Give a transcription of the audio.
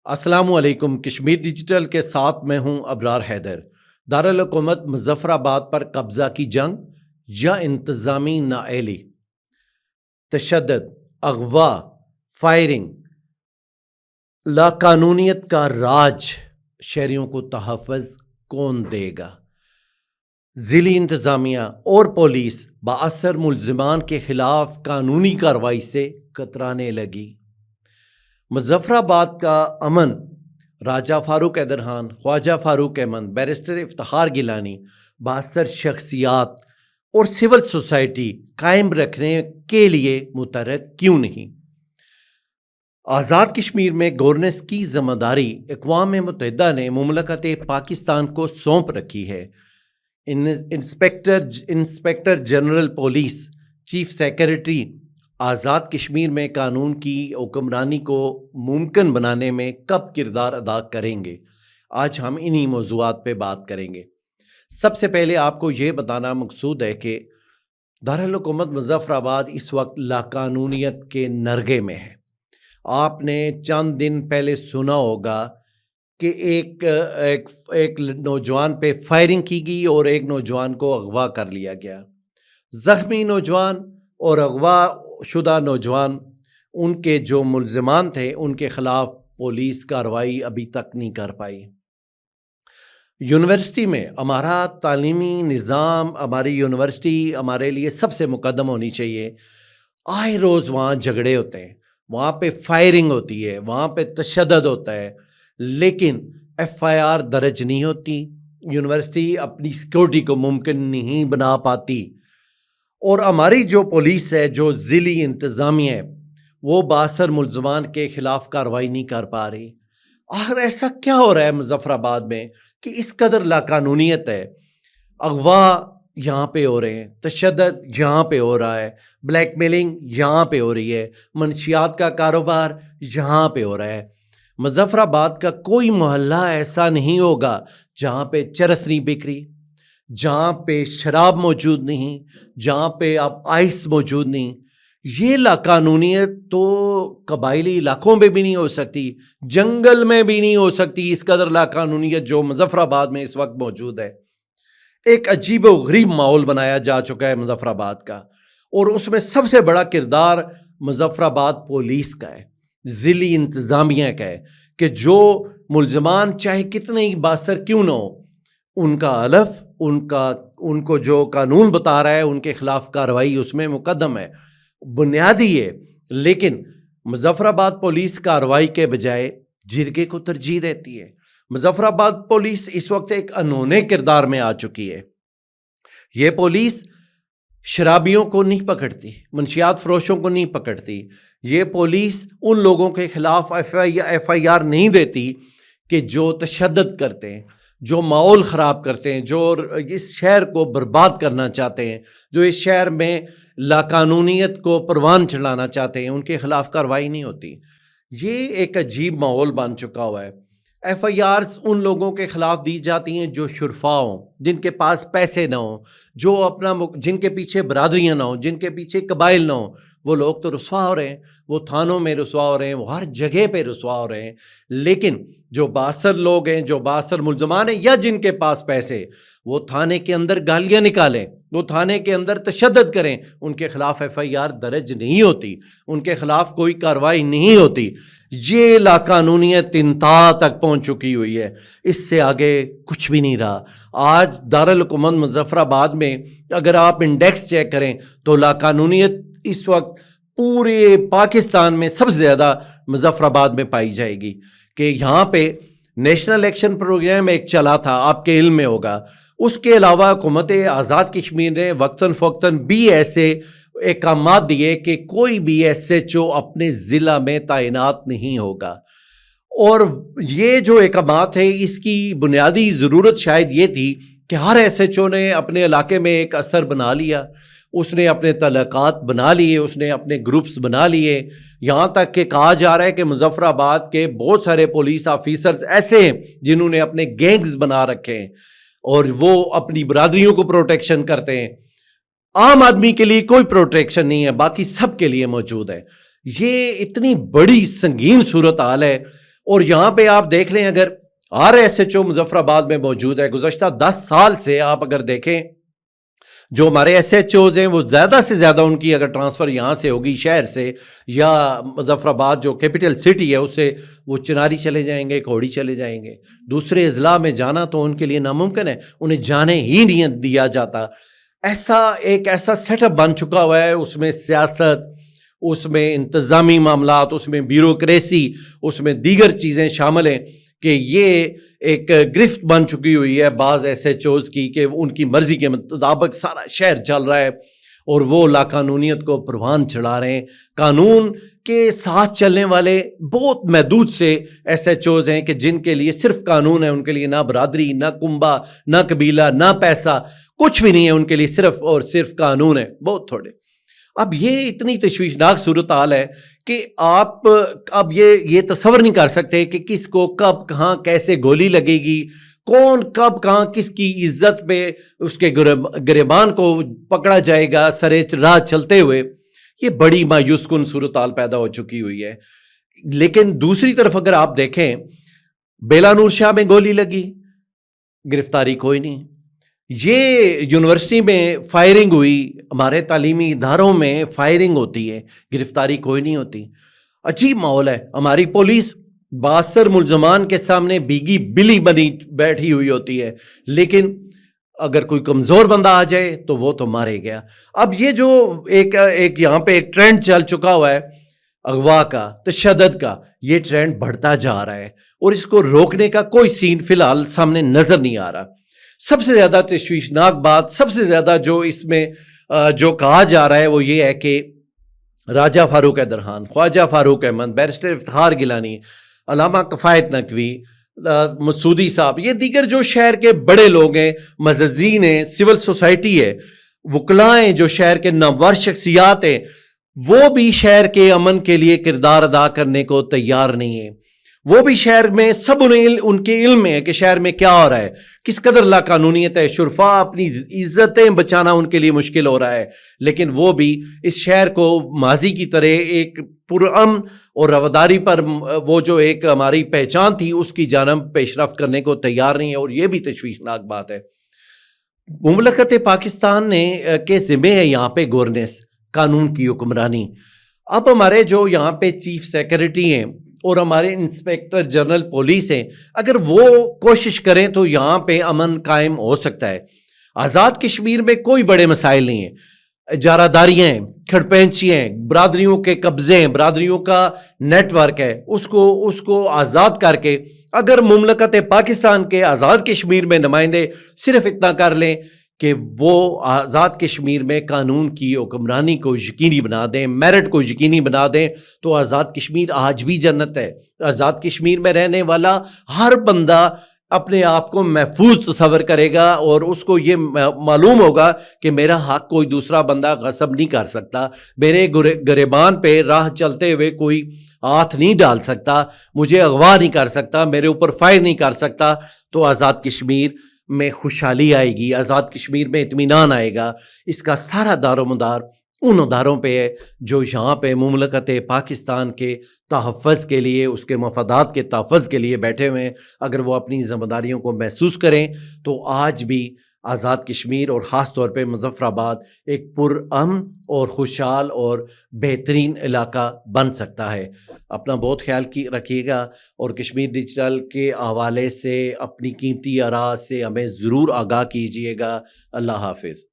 السلام علیکم۔ کشمیر ڈیجیٹل کے ساتھ میں ہوں ابرار حیدر۔ دارالحکومت مظفر آباد پر قبضہ کی جنگ یا انتظامی نااہلی، تشدد، اغوا، فائرنگ، لاقانونیت کا راج، شہریوں کو تحفظ کون دے گا؟ ضلعی انتظامیہ اور پولیس بااثر ملزمان کے خلاف قانونی کارروائی سے کترانے لگی۔ مظفر آباد کا امن راجہ فاروق ایدرخان، خواجہ فاروق احمد، بیرسٹر افتخار گیلانی، بااثر شخصیات اور سول سوسائٹی قائم رکھنے کے لیے متحرک کیوں نہیں؟ آزاد کشمیر میں گورننس کی ذمہ داری اقوام متحدہ نے مملکت پاکستان کو سونپ رکھی ہے۔ Inspector general police, chief secretary Azad Kashmir میں قانون کی حکمرانی کو ممکن بنانے میں کب کردار ادا کریں گے؟ آج ہم انہی موضوعات پہ بات کریں گے۔ سب سے پہلے آپ کو یہ بتانا مقصود ہے کہ دارالحکومت مظفر آباد اس وقت لاقانونیت کے نرغے میں ہے۔ آپ نے چند دن پہلے سنا ہوگا کہ ایک نوجوان پہ فائرنگ کی گئی اور ایک نوجوان کو اغوا کر لیا گیا۔ زخمی نوجوان اور اغوا شدہ نوجوان، ان کے جو ملزمان تھے، ان کے خلاف پولیس کارروائی ابھی تک نہیں کر پائی۔ یونیورسٹی میں ہمارا تعلیمی نظام، ہماری یونیورسٹی ہمارے لیے سب سے مقدم ہونی چاہیے۔ آئے روز وہاں جھگڑے ہوتے ہیں، وہاں پہ فائرنگ ہوتی ہے، وہاں پہ تشدد ہوتا ہے، لیکن ایف آئی آر درج نہیں ہوتی۔ یونیورسٹی اپنی سیکورٹی کو ممکن نہیں بنا پاتی، اور ہماری جو پولیس ہے، جو ضلعی انتظامیہ ہے، وہ بااثر ملزمان کے خلاف کارروائی نہیں کر پا رہی۔ آخر ایسا کیا ہو رہا ہے مظفر آباد میں کہ اس قدر لاقانونیت ہے؟ اغوا یہاں پہ ہو رہے ہیں، تشدد یہاں پہ ہو رہا ہے، بلیک میلنگ یہاں پہ ہو رہی ہے، منشیات کا کاروبار یہاں پہ ہو رہا ہے۔ مظفر آباد کا کوئی محلہ ایسا نہیں ہوگا جہاں پہ چرس نہیں بک رہی، جہاں پہ شراب موجود نہیں، جہاں پہ اب آئس موجود نہیں۔ یہ لاقانونیت تو قبائلی علاقوں میں بھی نہیں ہو سکتی، جنگل میں بھی نہیں ہو سکتی، اس قدر لاقانونیت جو مظفر آباد میں اس وقت موجود ہے۔ ایک عجیب و غریب ماحول بنایا جا چکا ہے مظفر آباد کا، اور اس میں سب سے بڑا کردار مظفر آباد پولیس کا ہے، ضلعی انتظامیہ کا ہے، کہ جو ملزمان چاہے کتنے ہی بااثر کیوں نہ ہو، ان کا الف، ان کو جو قانون بتا رہا ہے ان کے خلاف کارروائی اس میں مقدم ہے، بنیادی ہے۔ لیکن مظفر آباد پولیس کارروائی کے بجائے جرگے کو ترجیح دیتی ہے۔ مظفر آباد پولیس اس وقت ایک انونے کردار میں آ چکی ہے۔ یہ پولیس شرابیوں کو نہیں پکڑتی، منشیات فروشوں کو نہیں پکڑتی، یہ پولیس ان لوگوں کے خلاف ایف آئی آر نہیں دیتی کہ جو تشدد کرتے ہیں، جو ماحول خراب کرتے ہیں، جو اس شہر کو برباد کرنا چاہتے ہیں، جو اس شہر میں لاقانونیت کو پروان چڑھانا چاہتے ہیں، ان کے خلاف کارروائی نہیں ہوتی۔ یہ ایک عجیب ماحول بن چکا ہوا ہے۔ ایف آئی آرز ان لوگوں کے خلاف دی جاتی ہیں جو شرفا ہوں، جن کے پاس پیسے نہ ہوں، جن کے پیچھے برادریاں نہ ہوں، جن کے پیچھے قبائل نہ ہوں۔ وہ لوگ تو رسوا ہو رہے ہیں، وہ تھانوں میں رسوا ہو رہے ہیں، وہ ہر جگہ پہ رسوا ہو رہے ہیں۔ لیکن جو بااثر لوگ ہیں، جو بااثر ملزمان ہیں، یا جن کے پاس پیسے، وہ تھانے کے اندر گالیاں نکالیں، وہ تھانے کے اندر تشدد کریں، ان کے خلاف ایف آئی آر درج نہیں ہوتی، ان کے خلاف کوئی کارروائی نہیں ہوتی۔ یہ لاقانونیت انتہا تک پہنچ چکی ہوئی ہے، اس سے آگے کچھ بھی نہیں رہا۔ آج دارالحکومت مظفر آباد میں اگر آپ انڈیکس چیک کریں تو لاقانونیت اس وقت پورے پاکستان میں سب سے زیادہ مظفر آباد میں پائی جائے گی۔ کہ یہاں پہ نیشنل ایکشن پروگرام ایک چلا تھا، آپ کے علم میں ہوگا، اس کے علاوہ حکومت آزاد کشمیر نے وقتاً فوقتاً بھی ایسے احکامات دیے کہ کوئی بھی ایس ایچ او اپنے ضلع میں تعینات نہیں ہوگا۔ اور یہ جو احکامات ہیں، اس کی بنیادی ضرورت شاید یہ تھی کہ ہر ایس ایچ او نے اپنے علاقے میں ایک اثر بنا لیا، اس نے اپنے تعلقات بنا لیے، اس نے اپنے گروپس بنا لیے۔ یہاں تک کہ کہا جا رہا ہے کہ مظفر آباد کے بہت سارے پولیس آفیسرز ایسے ہیں جنہوں نے اپنے گینگز بنا رکھے ہیں، اور وہ اپنی برادریوں کو پروٹیکشن کرتے ہیں۔ عام آدمی کے لیے کوئی پروٹیکشن نہیں ہے، باقی سب کے لیے موجود ہے۔ یہ اتنی بڑی سنگین صورتحال ہے، اور یہاں پہ آپ دیکھ لیں اگر RSHO مظفر آباد میں موجود ہے، گزشتہ 10 سال سے آپ اگر دیکھیں جو ہمارے SHOs ہیں وہ زیادہ سے زیادہ ان کی اگر ٹرانسفر یہاں سے ہوگی شہر سے یا مظفر آباد جو کیپٹل سٹی ہے اس سے، وہ چناری چلے جائیں گے، کھوڑی چلے جائیں گے، دوسرے اضلاع میں جانا تو ان کے لیے ناممکن ہے، انہیں جانے ہی نہیں دیا جاتا۔ ایسا سیٹ اپ بن چکا ہوا ہے، اس میں سیاست، اس میں انتظامی معاملات، اس میں بیوروکریسی، اس میں دیگر چیزیں شامل ہیں کہ یہ ایک گرفت بن چکی ہوئی ہے بعض SHOs کی کہ ان کی مرضی کے مطابق سارا شہر چل رہا ہے اور وہ لاقانونیت کو پروان چڑھا رہے ہیں۔ قانون کے ساتھ چلنے والے بہت محدود سے SHOs ہیں کہ جن کے لیے صرف قانون ہے، ان کے لیے نہ برادری، نہ کنبہ، نہ قبیلہ، نہ پیسہ، کچھ بھی نہیں ہے، ان کے لیے صرف اور صرف قانون ہے، بہت تھوڑے۔ اب یہ اتنی تشویشناک صورتحال ہے کہ آپ اب یہ تصور نہیں کر سکتے کہ کس کو کب کہاں کیسے گولی لگے گی، کون کب کہاں کس کی عزت پہ اس کے گریبان کو پکڑا جائے گا سرے راہ چلتے ہوئے۔ یہ بڑی مایوس کن صورتحال پیدا ہو چکی ہوئی ہے۔ لیکن دوسری طرف اگر آپ دیکھیں، بیلا نور شاہ میں گولی لگی، گرفتاری کوئی نہیں۔ یہ یونیورسٹی میں فائرنگ ہوئی، ہمارے تعلیمی اداروں میں فائرنگ ہوتی ہے، گرفتاری کوئی نہیں ہوتی۔ عجیب ماحول ہے، ہماری پولیس باثر ملزمان کے سامنے بھیگی بلی بنی بیٹھی ہوئی ہوتی ہے، لیکن اگر کوئی کمزور بندہ آ جائے تو وہ تو مارے گیا۔ اب یہ جو ایک یہاں پہ ایک ٹرینڈ چل چکا ہوا ہے اغوا کا، تشدد کا، یہ ٹرینڈ بڑھتا جا رہا ہے اور اس کو روکنے کا کوئی سین فی الحال سامنے نظر نہیں آ رہا۔ سب سے زیادہ تشویشناک بات، سب سے زیادہ جو اس میں جو کہا جا رہا ہے وہ یہ ہے کہ راجہ فاروق درحان، خواجہ فاروق احمد، بیرسٹر افتخار گیلانی، علامہ کفایت نقوی، مسعودی صاحب، یہ دیگر جو شہر کے بڑے لوگ ہیں، معززین ہیں، سول سوسائٹی ہے، وکلاء ہیں، جو شہر کے نامور شخصیات ہیں، وہ بھی شہر کے امن کے لیے کردار ادا کرنے کو تیار نہیں ہیں۔ وہ بھی شہر میں سب ان کے علم میں ہے کہ شہر میں کیا ہو رہا ہے، کس قدر لاقانونیت ہے، شرفا اپنی عزتیں بچانا ان کے لیے مشکل ہو رہا ہے، لیکن وہ بھی اس شہر کو ماضی کی طرح ایک پرامن اور رواداری پر وہ جو ایک ہماری پہچان تھی اس کی جانب پیش رفت کرنے کو تیار نہیں ہے، اور یہ بھی تشویشناک بات ہے۔ مملکت پاکستان نے کے ذمہ ہے یہاں پہ گورننس، قانون کی حکمرانی۔ اب ہمارے جو یہاں پہ چیف سیکرٹری ہیں اور ہمارے انسپیکٹر جنرل پولیس ہیں، اگر وہ کوشش کریں تو یہاں پہ امن قائم ہو سکتا ہے۔ آزاد کشمیر میں کوئی بڑے مسائل نہیں ہیں، اجارہ داریاں ہیں، کھڑپینچیاں ہیں، برادریوں کے قبضے ہیں، برادریوں کا نیٹ ورک ہے، اس کو آزاد کر کے اگر مملکت پاکستان کے آزاد کشمیر میں نمائندے صرف اتنا کر لیں کہ وہ آزاد کشمیر میں قانون کی حکمرانی کو یقینی بنا دیں، میرٹ کو یقینی بنا دیں، تو آزاد کشمیر آج بھی جنت ہے۔ آزاد کشمیر میں رہنے والا ہر بندہ اپنے آپ کو محفوظ تصور کرے گا اور اس کو یہ معلوم ہوگا کہ میرا حق کوئی دوسرا بندہ غصب نہیں کر سکتا، میرے گریبان پہ راہ چلتے ہوئے کوئی ہاتھ نہیں ڈال سکتا، مجھے اغوا نہیں کر سکتا، میرے اوپر فائر نہیں کر سکتا۔ تو آزاد کشمیر میں خوشحالی آئے گی، آزاد کشمیر میں اطمینان آئے گا۔ اس کا سارا دار و مدار ان اداروں پہ ہے جو یہاں پہ مملکت پاکستان کے تحفظ کے لیے، اس کے مفادات کے تحفظ کے لیے بیٹھے ہوئے ہیں۔ اگر وہ اپنی ذمہ داریوں کو محسوس کریں تو آج بھی آزاد کشمیر اور خاص طور پہ مظفر آباد ایک پرامن اور خوشحال اور بہترین علاقہ بن سکتا ہے۔ اپنا بہت خیال رکھیے گا، اور کشمیر ڈیجیٹل کے حوالے سے اپنی قیمتی آراء سے ہمیں ضرور آگاہ کیجیے گا۔ اللہ حافظ۔